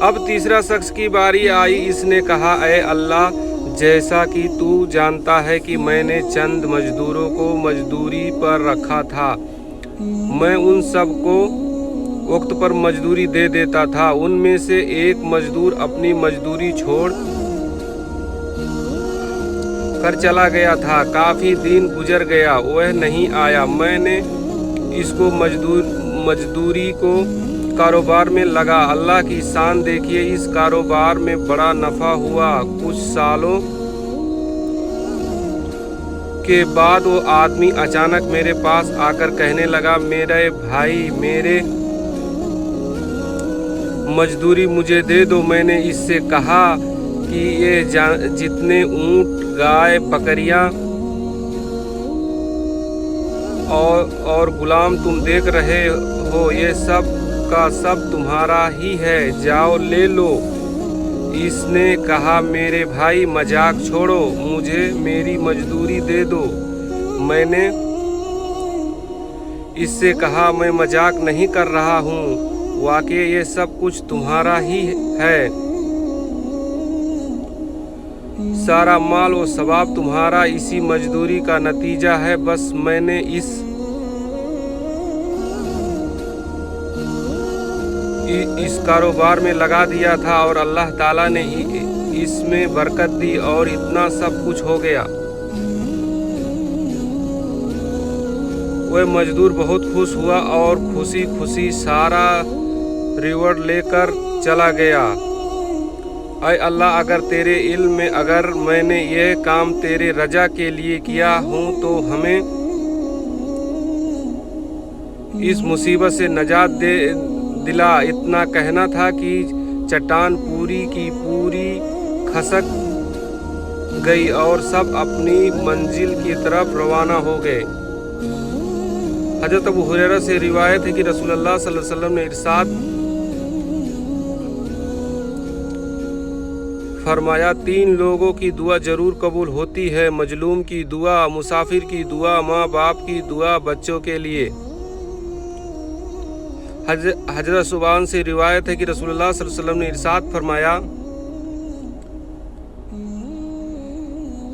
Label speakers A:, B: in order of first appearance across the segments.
A: अब तीसरा शख्स की बारी आई। इसने कहा, ए अल्लाह, जैसा कि तू जानता है कि मैंने चंद मजदूरों को मजदूरी पर रखा था, मैं उन सब को वक्त पर मजदूरी दे देता था। उनमें से एक मजदूर अपनी मजदूरी छोड़ कर चला गया था। काफ़ी दिन गुजर गया, वह नहीं आया। मैंने इसको मजदूरी को कारोबार में लगा। अल्लाह की शान देखिए, इस कारोबार में बड़ा नफ़ा हुआ। कुछ सालों के बाद वो आदमी अचानक मेरे पास आकर कहने लगा, मेरे भाई, मेरे मजदूरी मुझे दे दो। मैंने इससे कहा कि ये जितने ऊँट, गाय, बकरियां और गुलाम तुम देख रहे हो, ये सब का सब तुम्हारा ही है, जाओ ले लो। इसने कहा, मेरे भाई, मजाक छोड़ो, मुझे मेरी मजदूरी दे दो। मैंने इससे कहा, मैं मजाक नहीं कर रहा हूँ, वाकई ये सब कुछ तुम्हारा ही है, सारा माल और सवाब तुम्हारा इसी मजदूरी का नतीजा है। बस मैंने इस कारोबार में लगा दिया था और अल्लाह ताला ने इसमें बरकत दी और इतना सब कुछ हो गया। वह मजदूर बहुत खुश हुआ और खुशी खुशी सारा रिवॉर्ड लेकर चला गया। ऐ अल्लाह, अगर तेरे इल्म में अगर मैंने यह काम तेरे रजा के लिए किया हूँ तो हमें इस मुसीबत से नजात दिला। इतना कहना था कि चट्टान पूरी की पूरी खसक गई और सब अपनी मंजिल की तरफ रवाना हो गए। हज़रत अबू हुरैरा से रिवायत है कि रसूलुल्लाह सल्लल्लाहु अलैहि वसल्लम ने इरशाद फरमाया, 3 लोगों की दुआ जरूर कबूल होती है, मजलूम की दुआ, मुसाफिर की दुआ, माँ बाप की दुआ, बच्चों के लिए। हजरत सुबान से रिवायत है कि रसूलुल्लाह सल्लल्लाहु अलैहि वसल्लम ने इरशाद फरमाया,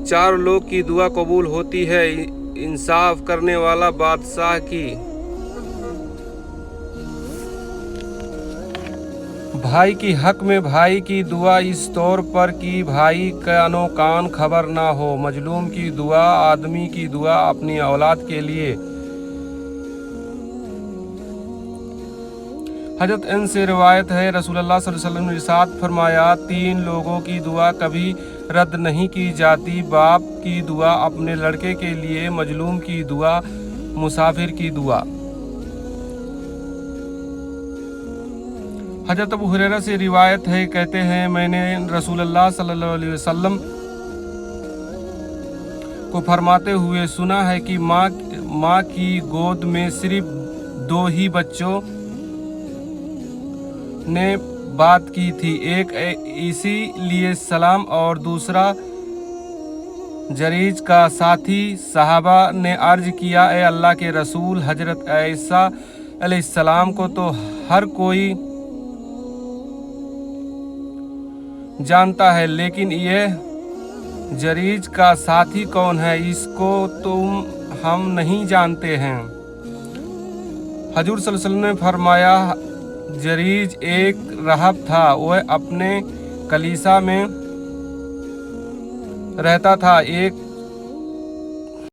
A: 4 लोग की दुआ कबूल होती है, इंसाफ करने वाला बादशाह की, भाई की हक में भाई की दुआ इस तौर पर कि भाई कानो कान खबर ना हो, मजलूम की दुआ, आदमी की दुआ अपनी औलाद के लिए। हजरत अन से रिवायत है, रसूलुल्लाह सल्लल्लाहु अलैहि वसल्लम ने इरशाद फरमाया, 3 लोगों की दुआ कभी रद्द नहीं की जाती, बाप की दुआ अपने लड़के के लिए, मजलूम की दुआ, मुसाफिर की दुआ। हजरत अबू हुरैरा से रिवायत है, कहते हैं, मैंने रसूलुल्लाह सल्लल्लाहु अलैहि वसल्लम को फरमाते हुए सुना है कि माँ की गोद में सिर्फ 2 ही बच्चों ने बात की थी, एक इसीलिए सलाम और दूसरा जरीज का साथी। सहाबा ने अर्ज किया, ए अल्लाह के रसूल, हजरत ईसा अलैहिस्सलाम को तो हर कोई जानता है, लेकिन यह जरीज का साथी कौन है, इसको हम नहीं जानते हैं। हजूर सल्लल्लाहु अलैहि वसल्लम ने फरमाया, जरीज एक राहब था, वह अपने कलीसा में रहता था। एक